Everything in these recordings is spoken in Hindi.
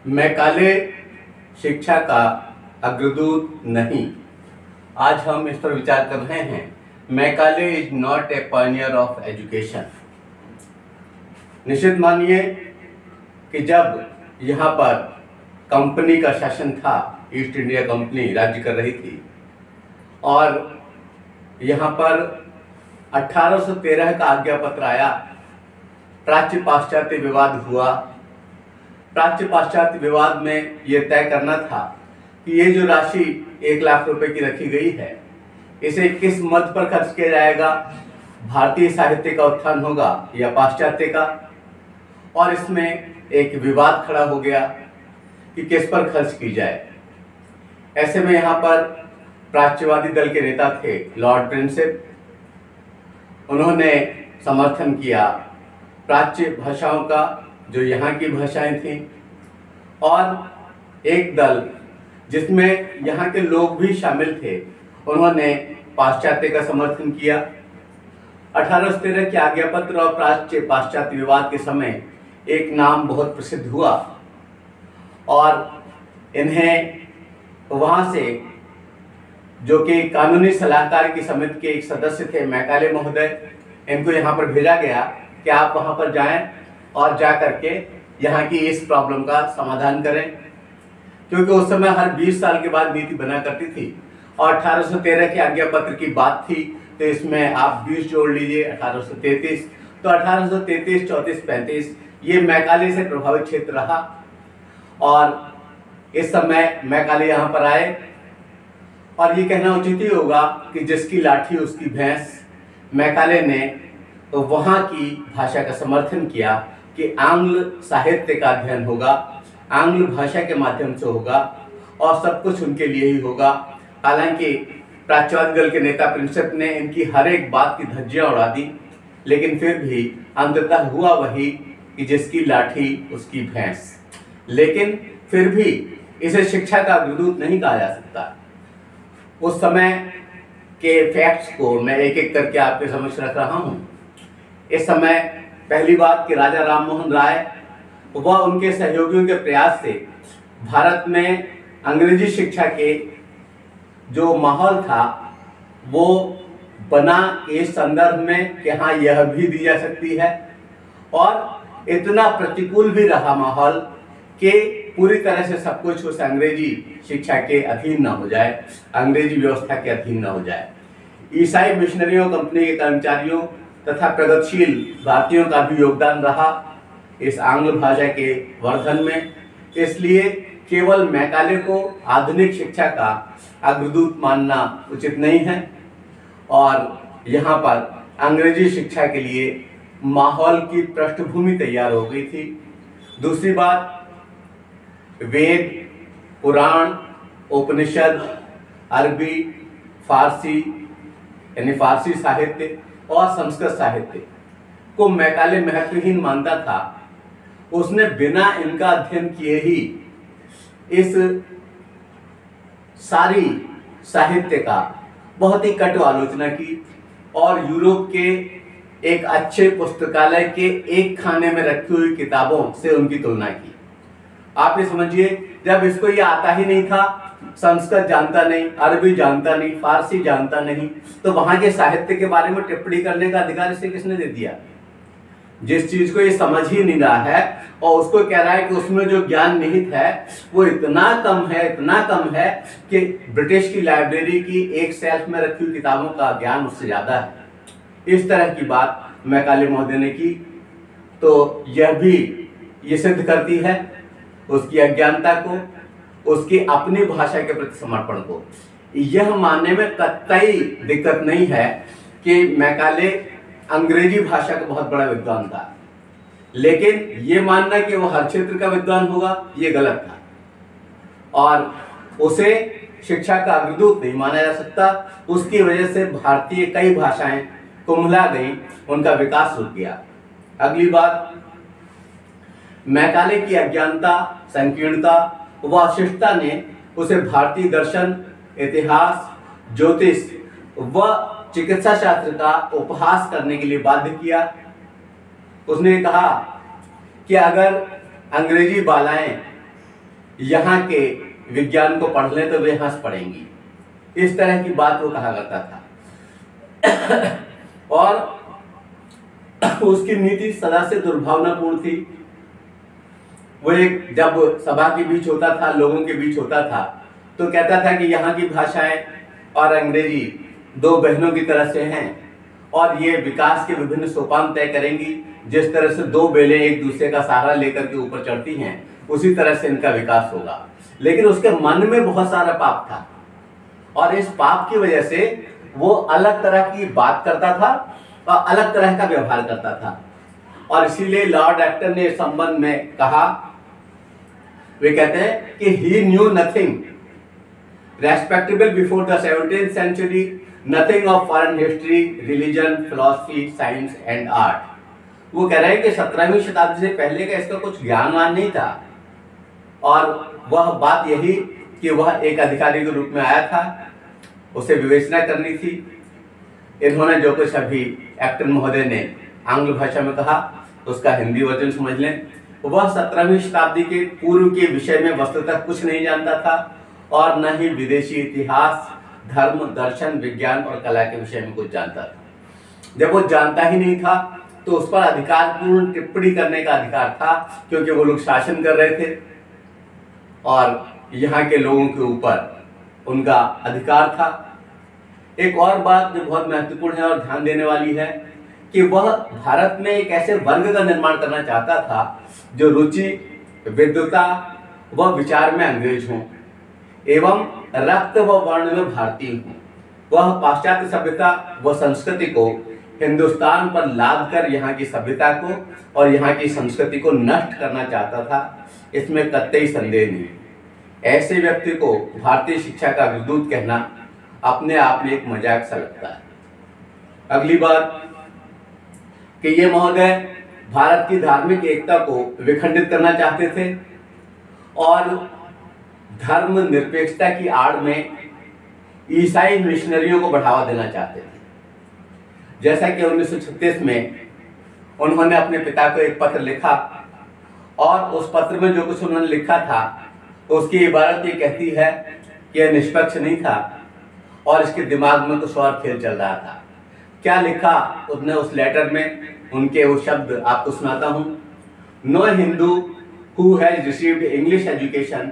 मैकाले शिक्षा का अग्रदूत नहीं। आज हम इस पर विचार कर रहे हैं। Macaulay is not a Pioneer of education. निश्चित मानिए कि जब यहाँ पर कंपनी का शासन था, ईस्ट इंडिया कंपनी राज्य कर रही थी और यहाँ पर 1813 का आज्ञा पत्र आया। प्राच्य पाश्चात्य विवाद हुआ। प्राच्य पाश्चात्य विवाद में ये तय करना था कि ये जो राशि 1 लाख रुपए की रखी गई है, इसे किस मद पर खर्च किया जाएगा, भारतीय साहित्य का उत्थान होगा या पाश्चात्य का। और इसमें एक विवाद खड़ा हो गया कि किस पर खर्च की जाए। ऐसे में यहाँ पर प्राच्यवादी दल के नेता थे लॉर्ड प्रिंसिप। उन्होंने समर्थन किया प्राच्य भाषाओं का, जो यहाँ की भाषाएं थीं, और एक दल जिसमें यहाँ के लोग भी शामिल थे, उन्होंने पाश्चात्य का समर्थन किया। 1813 के आज्ञा पत्र और प्राच्य पाश्चात्य विवाद के समय एक नाम बहुत प्रसिद्ध हुआ और इन्हें वहाँ से, जो कि कानूनी सलाहकार की समिति के एक सदस्य थे मैकाले महोदय, इनको यहाँ पर भेजा गया कि आप वहाँ पर जाएं और जा करके यहाँ की इस प्रॉब्लम का समाधान करें, क्योंकि उस समय हर 20 साल के बाद नीति बना करती थी और 1813 के आज्ञा पत्र की बात थी, तो इसमें आप 20 जोड़ लीजिए, 1833। तो 1833, 34, 35 ये मैकाले से प्रभावित क्षेत्र रहा और इस समय मैकाले यहाँ पर आए। और ये कहना उचित ही होगा कि जिसकी लाठी उसकी भैंस। मैकाले ने तो वहाँ की भाषा का समर्थन किया कि आंग्ल साहित्य का अध्ययन होगा, आंग्ल भाषा के माध्यम से होगा और सब कुछ उनके लिए ही होगा। हालांकि प्राच्यवादी दल के नेता प्रिंसिप ने इनकी हर एक बात की धज्जियां उड़ा दी, लेकिन फिर भी अंततः हुआ वही कि जिसकी लाठी उसकी भैंस। लेकिन फिर भी इसे शिक्षा का अग्रदूत नहीं कहा जा सकता। उस समय के फैक्ट्स को मैं एक एक करके आपके समक्ष रख रहा हूँ। इस समय पहली बात कि राजा राम मोहन राय व उनके सहयोगियों के प्रयास से भारत में अंग्रेजी शिक्षा के जो माहौल था वो बना इस संदर्भ में कि हाँ, यह भी दी जा सकती है, और इतना प्रतिकूल भी रहा माहौल कि पूरी तरह से सब कुछ उस अंग्रेजी शिक्षा के अधीन न हो जाए, अंग्रेजी व्यवस्था के अधीन न हो जाए। ईसाई मिशनरियों, कंपनी के कर्मचारियों तथा प्रगतिशील भारतीयों का भी योगदान रहा इस आंग्ल भाषा के वर्धन में। इसलिए केवल मैकाले को आधुनिक शिक्षा का अग्रदूत मानना उचित नहीं है और यहाँ पर अंग्रेजी शिक्षा के लिए माहौल की पृष्ठभूमि तैयार हो गई थी। दूसरी बात, वेद, पुराण, उपनिषद, अरबी, फारसी यानी फारसी साहित्य और संस्कृत साहित्य को मैकाले महत्वहीन मानता था। उसने बिना इनका अध्ययन किए ही इस सारी साहित्य का बहुत ही कटु आलोचना की और यूरोप के एक अच्छे पुस्तकालय के एक खाने में रखी हुई किताबों से उनकी तुलना की। आप ये समझिए, जब इसको ये आता ही नहीं था, संस्कृत जानता नहीं, अरबी जानता नहीं, फारसी जानता नहीं, तो वहां के साहित्य के बारे में टिप्पणी करने का अधिकार इसे किसने दे दिया? जिस चीज को ये समझ ही नहीं रहा है और उसको कह रहा है कि उसमें जो ज्ञान निहित है वो इतना कम है, इतना कम है कि ब्रिटिश की लाइब्रेरी की एक शेल्फ में रखी हुई किताबों का ज्ञान उससे ज्यादा है। इस तरह की बात मैकाले महोदय ने की, तो यह भी ये सिद्ध करती है उसकी अज्ञानता को, उसकी अपनी भाषा के प्रति समर्पण को। यह मानने में कतई दिक्कत नहीं है कि मैकाले अंग्रेजी भाषा का बहुत बड़ा विद्वान था, लेकिन ये मानना कि वो हर क्षेत्र का विद्वान होगा, ये गलत था और उसे शिक्षा का अग्रदूत नहीं माना जा सकता। उसकी वजह से भारतीय कई भाषाएं कुम्हला गई, उनका विकास रुक गया। अगली बात, मैकाले की अज्ञानता, संकीर्णता व अशिष्टता ने उसे भारतीय दर्शन, इतिहास, ज्योतिष व चिकित्सा शास्त्र का उपहास करने के लिए बाध्य किया। उसने कहा कि अगर अंग्रेजी बालाएं यहाँ के विज्ञान को पढ़ लें तो वे हंस पड़ेंगी। इस तरह की बात वो कहा करता था। और उसकी नीति सदा से दुर्भावनापूर्ण थी। वो एक जब सभा के बीच होता था, लोगों के बीच होता था, तो कहता था कि यहाँ की भाषाएं और अंग्रेजी दो बहनों की तरह से हैं और ये विकास के विभिन्न सोपान तय करेंगी। जिस तरह से दो बेलें एक दूसरे का सहारा लेकर के ऊपर चढ़ती हैं, उसी तरह से इनका विकास होगा। लेकिन उसके मन में बहुत सारा पाप था और इस पाप की वजह से वो अलग तरह की बात करता था और अलग तरह का व्यवहार करता था। और इसीलिए लॉर्ड एक्टन ने इस संबंध में कहा, वे कहते हैं कि he knew nothing respectable before the 17th century, nothing of foreign history, religion, philosophy, science and art. वो कह रहे हैं कि 17वीं शताब्दी से पहले का इसका कुछ ज्ञानवान नहीं था और वह बात यही कि वह एक अधिकारी के रूप में आया था, उसे विवेचना करनी थी। इन्होंने जो कुछ अभी एक्टन महोदय ने आंग्ल भाषा में कहा उसका हिंदी वर्जन समझ लें। वह 17वीं शताब्दी के पूर्व के विषय में वस्तुतः कुछ नहीं जानता था और न ही विदेशी इतिहास, धर्म, दर्शन, विज्ञान और कला के विषय में कुछ जानता था। जब वो जानता ही नहीं था तो उस पर अधिकारपूर्ण टिप्पणी करने का अधिकार था, क्योंकि वो लोग शासन कर रहे थे और यहाँ के लोगों के ऊपर उनका अधिकार था। एक और बात जो बहुत महत्वपूर्ण है और ध्यान देने वाली है कि वह भारत में एक ऐसे वर्ग का निर्माण करना चाहता था जो रुचि, विद्वता व विचार में अंग्रेज हों एवं रक्त व वर्ण में भारतीय हों। वह पाश्चात्य सभ्यता व संस्कृति को हिंदुस्तान पर लाद कर यहाँ की सभ्यता को और यहाँ की संस्कृति को नष्ट करना चाहता था, इसमें कतई संदेह नहीं। ऐसे व्यक्ति को भारतीय शिक्षा का विद्रूत कहना अपने आप में एक मजाक सा लगता है। अगली बात कि ये महोदय भारत की धार्मिक एकता को विखंडित करना चाहते थे और धर्म निरपेक्षता की आड़ में ईसाई मिशनरियों को बढ़ावा देना चाहते थे। जैसा कि 1936 में उन्होंने अपने पिता को एक पत्र लिखा और उस पत्र में जो कुछ उन्होंने लिखा था उसकी इबारत ये कहती है कि यह निष्पक्ष नहीं था और इसके दिमाग में कुछ और खेल चल रहा था। क्या लिखा उसने उस लेटर में, उनके वो शब्द आपको सुनाता हूँ। No Hindu who has received English education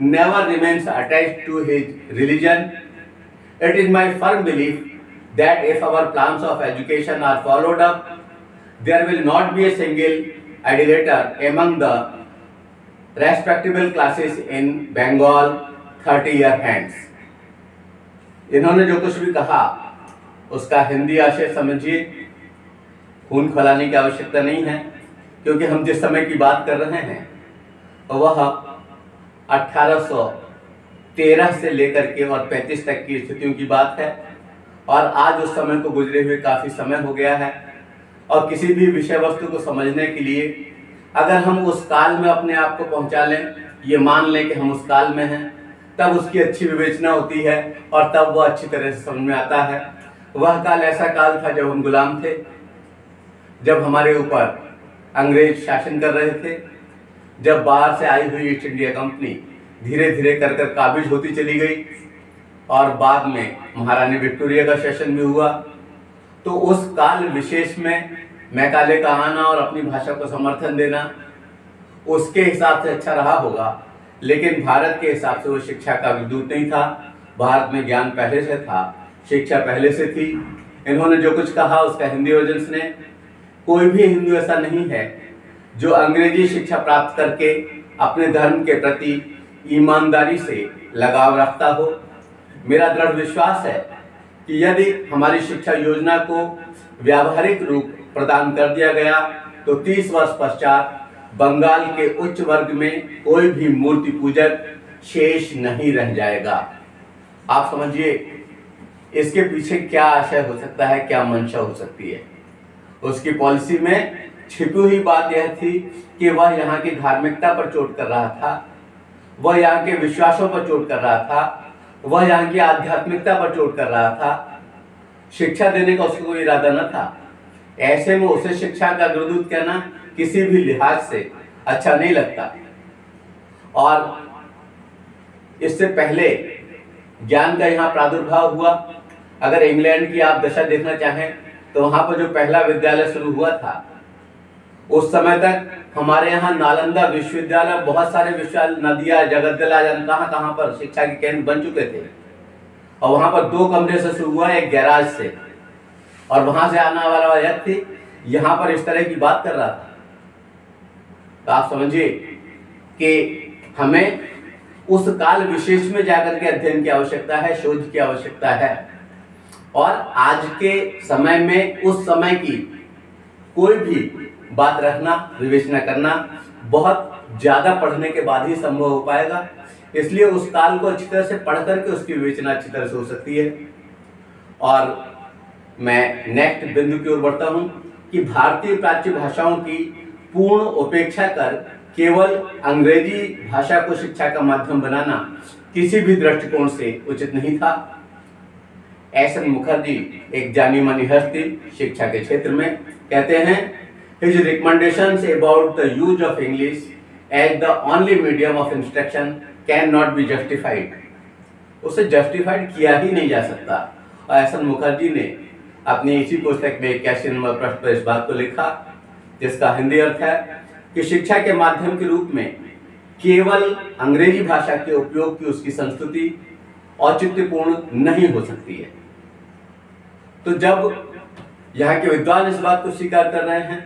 never remains attached to his religion. It is my firm belief that if our plans of education are followed up, there will not be a single idolater among the respectable classes in Bengal 30 year hence। इन्होंने जो कुछ भी कहा उसका हिंदी आशय समझिए। खून खौलाने की आवश्यकता नहीं है, क्योंकि हम जिस समय की बात कर रहे हैं वह 1813 से लेकर के और 35 तक की स्थितियों की बात है और आज उस समय को गुजरे हुए काफ़ी समय हो गया है। और किसी भी विषय वस्तु को समझने के लिए अगर हम उस काल में अपने आप को पहुंचा लें, ये मान लें कि हम उस काल में हैं, तब उसकी अच्छी विवेचना होती है और तब वह अच्छी तरह से समझ में आता है। वह काल ऐसा काल था जब हम गुलाम थे, जब हमारे ऊपर अंग्रेज शासन कर रहे थे, जब बाहर से आई हुई ईस्ट इंडिया कंपनी धीरे धीरे कर कर काबिज होती चली गई और बाद में महारानी विक्टोरिया का शासन भी हुआ। तो उस काल विशेष में मैकाले का आना और अपनी भाषा को समर्थन देना उसके हिसाब से अच्छा रहा होगा, लेकिन भारत के हिसाब से वो शिक्षा का विद्यूत नहीं था। भारत में ज्ञान पहले से था, शिक्षा पहले से थी। इन्होंने जो कुछ कहा उसका हिंदी वर्जन सुने। कोई भी हिंदू ऐसा नहीं है जो अंग्रेजी शिक्षा प्राप्त करके अपने धर्म के प्रति ईमानदारी से लगाव रखता हो। मेरा दृढ़ विश्वास है कि यदि हमारी शिक्षा योजना को व्यावहारिक रूप प्रदान कर दिया गया तो 30 वर्ष पश्चात बंगाल के उच्च वर्ग में कोई भी मूर्ति पूजक शेष नहीं रह जाएगा। आप समझिए इसके पीछे क्या आशय हो सकता है, क्या मंशा हो सकती है। उसकी पॉलिसी में छिपी हुई बात यह थी कि वह यहाँ की धार्मिकता पर चोट कर रहा था, वह यहाँ के विश्वासों पर चोट कर रहा था, वह यहाँ की आध्यात्मिकता पर चोट कर रहा था। शिक्षा देने का उसका कोई इरादा न था। ऐसे में उसे शिक्षा का गुरुदूत कहना किसी भी लिहाज से अच्छा नहीं लगता। और इससे पहले ज्ञान का यहाँ प्रादुर्भाव हुआ। अगर इंग्लैंड की आप दशा देखना चाहें तो वहाँ पर जो पहला विद्यालय शुरू हुआ था, उस समय तक हमारे यहाँ नालंदा विश्वविद्यालय, बहुत सारे विश्वविद्यालय, नदिया, जगतगला, कहाँ पर शिक्षा के केंद्र बन चुके थे। और वहाँ पर 2 कमरे से शुरू हुआ, एक गैराज से, और वहां से आने वाला व्यक्ति यहाँ पर इस तरह की बात कर रहा था। तो आप समझिए कि हमें उस काल विशेष में जाकर के अध्ययन की आवश्यकता है, शोध की आवश्यकता है। और आज के समय में उस समय की कोई भी बात रखना, विवेचना करना बहुत ज्यादा पढ़ने के बाद ही संभव हो पाएगा। इसलिए उस काल को अच्छी तरह से पढ़ करके उसकी विवेचना अच्छी तरह से हो सकती है। और मैं नेक्स्ट बिंदु की ओर बढ़ता हूं कि भारतीय प्राच्य भाषाओं की पूर्ण उपेक्षा कर केवल अंग्रेजी भाषा को शिक्षा का माध्यम बनाना किसी भी दृष्टिकोण से उचित नहीं था। एस.एन. मुखर्जी एक जानी मानी हस्ती शिक्षा के क्षेत्र में कहते हैं, His recommendations about the use of English as the only medium of instruction cannot be justified. उसे जस्टिफाइड किया ही नहीं जा सकता। और एस.एन. मुखर्जी ने अपनी इसी पुस्तक में 81 नंबर पृष्ठ पर इस बात को लिखा, जिसका हिंदी अर्थ है कि शिक्षा के माध्यम के रूप में केवल अंग्रेजी भाषा के उपयोग की उसकी संस्कृति औचित्यपूर्ण नहीं हो सकती है। तो जब यहाँ के विद्वान इस बात को स्वीकार कर रहे हैं,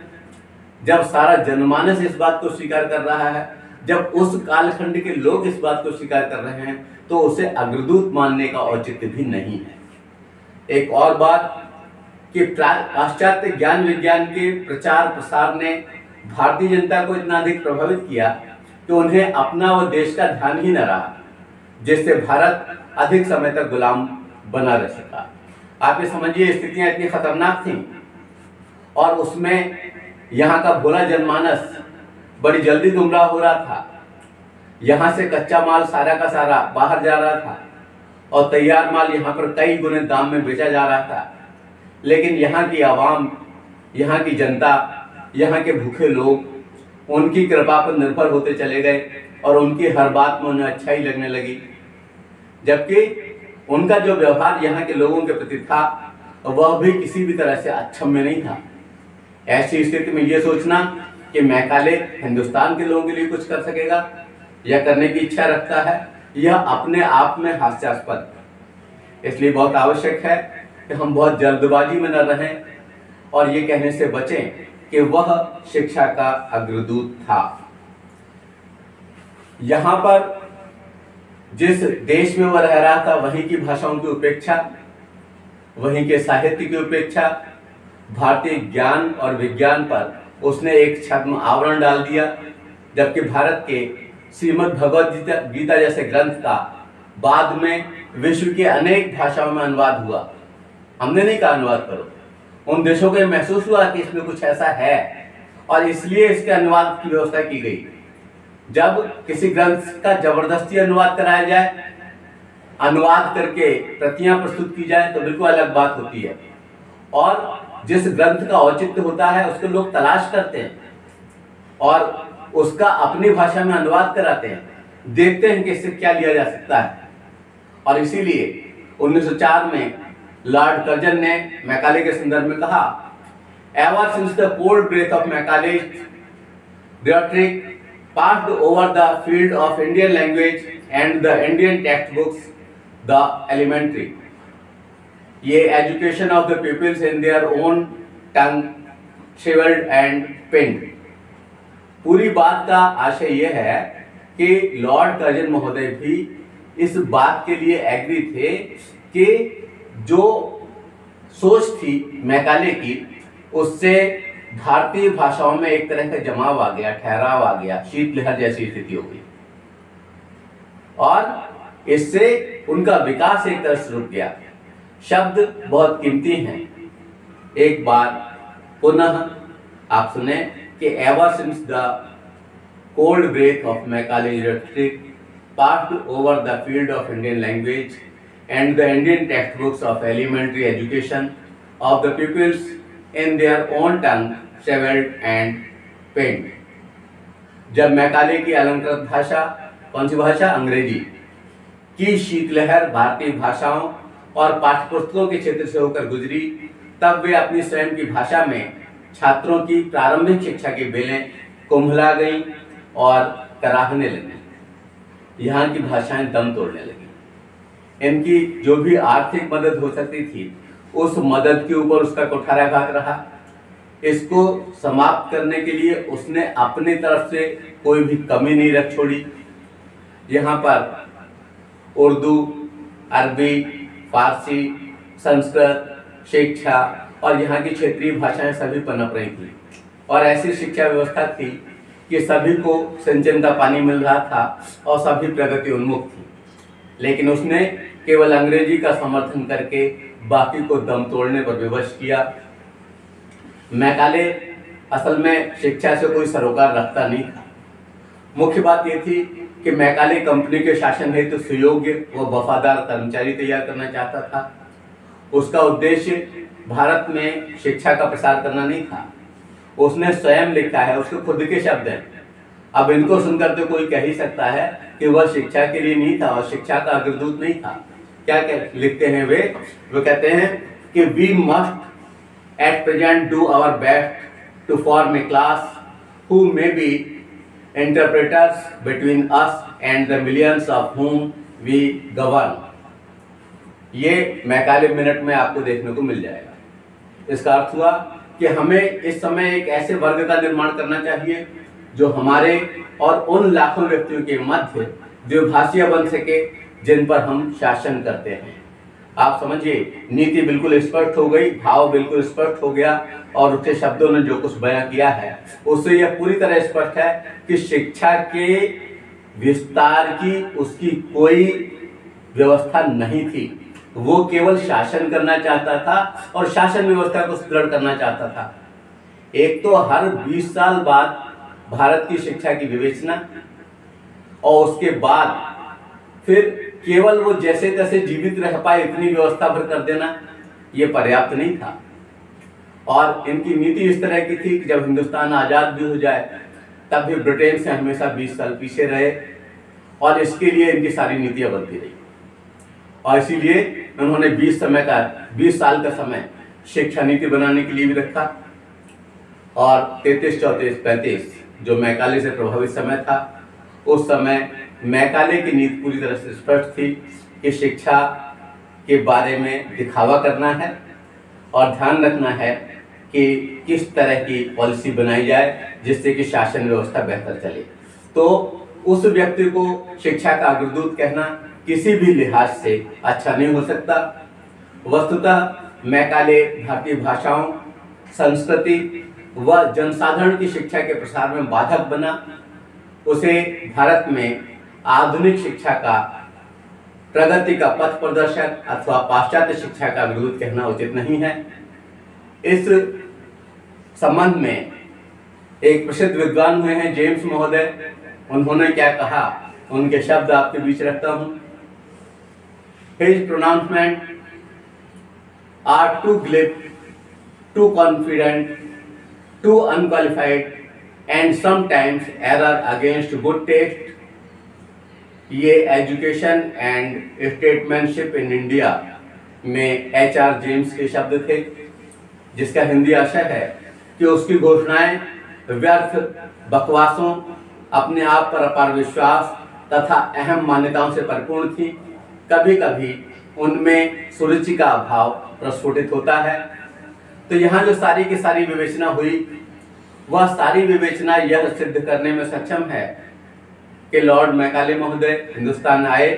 जब सारा जनमानस इस बात को स्वीकार कर रहा है, जब उस कालखंड के लोग इस बात को स्वीकार कर रहे हैं, तो उसे अग्रदूत मानने का औचित्य भी नहीं है। एक और बात कि पाश्चात्य ज्ञान विज्ञान के प्रचार प्रसार ने भारतीय जनता को इतना अधिक प्रभावित किया कि उन्हें अपना व देश का ध्यान ही न रहा, जिससे भारत अधिक समय तक गुलाम बना रह सका। आप ये समझिए, स्थितियां इतनी खतरनाक थीं और उसमें यहाँ का भोला जनमानस बड़ी जल्दी गुमराह हो रहा था। यहाँ से कच्चा माल सारा का सारा बाहर जा रहा था और तैयार माल यहाँ पर कई गुने दाम में बेचा जा रहा था। लेकिन यहाँ की आवाम, यहाँ की जनता, यहाँ के भूखे लोग उनकी कृपा पर निर्भर होते चले गए और उनकी हर बात में उन्हें अच्छा ही लगने लगी, जबकि उनका जो व्यवहार यहाँ के लोगों के प्रति था वह भी किसी भी तरह से अक्षम्य नहीं था। ऐसी स्थिति में ये सोचना कि मैकाले हिंदुस्तान के लोगों के लिए कुछ कर सकेगा या करने की इच्छा रखता है, यह अपने आप में हास्यास्पद है। इसलिए बहुत आवश्यक है कि हम बहुत जल्दबाजी में न रहें और ये कहने से बचें कि वह शिक्षा का अग्रदूत था। यहाँ पर जिस देश में वह रह रहा था, वहीं की भाषाओं की उपेक्षा, वहीं के साहित्य की उपेक्षा, भारतीय ज्ञान और विज्ञान पर उसने एक छद्म आवरण डाल दिया। जबकि भारत के श्रीमद् भगवद गीता जैसे ग्रंथ का बाद में विश्व के अनेक भाषाओं में अनुवाद हुआ। हमने नहीं कहा अनुवाद करो, उन देशों को महसूस हुआ कि इसमें कुछ ऐसा है और इसलिए इसके अनुवाद की व्यवस्था की गई। जब किसी ग्रंथ का जबरदस्ती अनुवाद कराया जाए, अनुवाद करके प्रतियां प्रस्तुत की जाए, तो बिल्कुल अलग बात होती है। और जिस ग्रंथ का औचित्य होता है उसको लोग तलाश करते हैं और उसका अपनी भाषा में अनुवाद कराते हैं, देखते हैं कि इससे क्या लिया जा सकता है। और इसीलिए 1904 में लॉर्ड कर्जन ने मैकाले के संदर्भ में कहा, ever since the cold breath of Macaulay rhetoric passed over the field of Indian language and the Indian textbooks, the elementary, ये education of the pupils in their own tongue, shriveled and penned। पूरी बात का आशय यह है कि लॉर्ड कर्जन महोदय भी इस बात के लिए एग्री थे कि जो सोच थी मैकाले की, उससे भारतीय भाषाओं में एक तरह का जमाव आ गया, ठहराव आ गया, शीतलहर जैसी स्थिति हो गई और इससे उनका विकास एक तरह से रुक गया। शब्द बहुत कीमती हैं। एक बार पुनः आप सुने कि ever since the cold breath of Macaulay rhetoric passed over the field of Indian language and the Indian textbooks of elementary education of the pupils in their own tongue, shriveled and penned। जब मैकाले की अलंकृत भाषा, कौन सी भाषा? अंग्रेजी, की शीतलहर भारतीय भाषाओं और पाठ्यपुस्तकों के क्षेत्र से होकर गुजरी, तब वे अपनी स्वयं की भाषा में छात्रों की प्रारंभिक शिक्षा की बेलें कुम्हला गईं और कराहने लगी। यहाँ की भाषाएं दम तोड़ने लगी। इनकी जो भी आर्थिक मदद हो सकती थी, उस मदद के ऊपर उसका कुठाराघात रहा। इसको समाप्त करने के लिए उसने अपनी तरफ से कोई भी कमी नहीं रख छोड़ी। यहाँ पर उर्दू, अरबी, फारसी, संस्कृत शिक्षा और यहाँ की क्षेत्रीय भाषाएं सभी पनप रही थी और ऐसी शिक्षा व्यवस्था थी कि सभी को सिंचन का पानी मिल रहा था और सभी प्रगति उन्मुख थी। लेकिन उसने केवल अंग्रेजी का समर्थन करके बाकी को दम तोड़ने पर विवश किया। मैकाले असल में शिक्षा से कोई सरोकार रखता नहीं था। मुख्य बात यह थी कि मैकाले कंपनी के शासन हेतु सुयोग्य व वफादार कर्मचारी तैयार करना चाहता था। उसका उद्देश्य भारत में शिक्षा का प्रसार करना नहीं था। उसने स्वयं लिखा है, उसके खुद के शब्द हैं। अब इनको सुनकर तो कोई कह ही सकता है कि वह शिक्षा के लिए नहीं था और शिक्षा का अग्रदूत नहीं था। क्या लिखते हैं वे कहते हैं कि we must at present do our best to form a class who may be interpreters between us and the millions of whom we govern। ये मैकाले मिनट में आपको देखने को मिल जाएगा। इसका अर्थ हुआ कि हमें इस समय एक ऐसे वर्ग का निर्माण करना चाहिए जो हमारे और उन लाखों व्यक्तियों के मध्य द्विभाषीय बन सके जिन पर हम शासन करते हैं। आप समझिए, नीति बिल्कुल स्पष्ट हो गई, भाव बिल्कुल स्पष्ट हो गया और उसके शब्दों ने जो कुछ बयां किया है उससे यह पूरी तरह स्पष्ट है कि शिक्षा के विस्तार की उसकी कोई व्यवस्था नहीं थी। वो केवल शासन करना चाहता था और शासन व्यवस्था को सुदृढ़ करना चाहता था। एक तो हर 20 साल बाद भारत की शिक्षा की विवेचना और उसके बाद फिर केवल वो जैसे तैसे जीवित रह पाए इतनी व्यवस्था भर कर देना, ये पर्याप्त नहीं था। और इनकी नीति इस तरह की थी कि जब हिंदुस्तान आज़ाद भी हो जाए तब भी ब्रिटेन से हमेशा 20 साल पीछे रहे और इसके लिए इनकी सारी नीतियाँ बनती रही। और इसीलिए उन्होंने 20 साल का समय शिक्षा नीति बनाने के लिए भी रखा। और 33, 34, 35 जो मैकाले से प्रभावित समय था, उस समय मैकाले की नीति पूरी तरह से स्पष्ट थी कि शिक्षा के बारे में दिखावा करना है और ध्यान रखना है कि किस तरह की पॉलिसी बनाई जाए जिससे कि शासन व्यवस्था बेहतर चले। तो उस व्यक्ति को शिक्षा का अग्रदूत कहना किसी भी लिहाज से अच्छा नहीं हो सकता। वस्तुतः मैकाले भारतीय भाषाओं, संस्कृति व जनसाधारण की शिक्षा के प्रसार में बाधक बना। उसे भारत में आधुनिक शिक्षा का, प्रगति का पथ प्रदर्शक अथवा पाश्चात्य शिक्षा का अग्रदूत कहना उचित नहीं है। इस संबंध में एक प्रसिद्ध विद्वान हुए हैं जेम्स महोदय, उन्होंने क्या कहा, उनके शब्द आपके बीच रखता हूं। His pronouncement are too glib, too confident, too unqualified and sometimes error against good taste। ये एजुकेशन एंड स्टेटमैनशिप इन इंडिया में HR जेम्स के शब्द थे, जिसका हिंदी आशय है कि उसकी घोषणाएं व्यर्थ बकवासों, अपने आप पर अपार विश्वास तथा अहम मान्यताओं से परिपूर्ण थी। कभी कभी उनमें सुरुचि का अभाव प्रस्फुटित होता है। तो यहाँ जो सारी की सारी विवेचना हुई, वह सारी विवेचना यह सिद्ध करने में सक्षम है कि लॉर्ड मैकाले महोदय हिंदुस्तान आए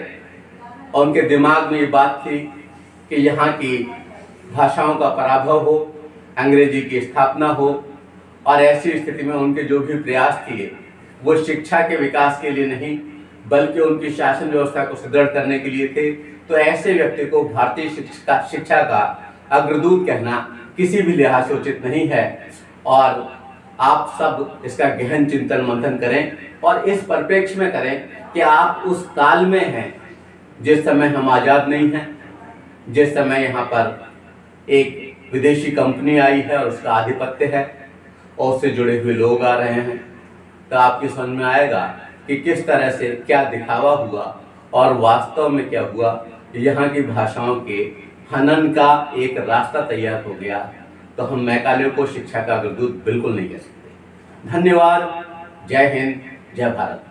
और उनके दिमाग में ये बात थी कि यहाँ की भाषाओं का पराभव हो, अंग्रेजी की स्थापना हो, और ऐसी स्थिति में उनके जो भी प्रयास किए वो शिक्षा के विकास के लिए नहीं बल्कि उनकी शासन व्यवस्था को सुदृढ़ करने के लिए थे। तो ऐसे व्यक्ति को भारतीय शिक्षा का अग्रदूत कहना किसी भी लिहाज से उचित नहीं है। और आप सब इसका गहन चिंतन मंथन करें और इस परिप्रेक्ष्य में करें कि आप उस काल में हैं जिस समय हम आज़ाद नहीं हैं, जिस समय यहाँ पर एक विदेशी कंपनी आई है और उसका आधिपत्य है और उससे जुड़े हुए लोग आ रहे हैं। तो आपकी समझ में आएगा कि किस तरह से क्या दिखावा हुआ और वास्तव में क्या हुआ, यहाँ की भाषाओं के हनन का एक रास्ता तैयार हो गया, तो हम मैकाले को शिक्षा का अग्रदूत बिल्कुल नहीं कह सकते। धन्यवाद। जय हिंद, जय भारत।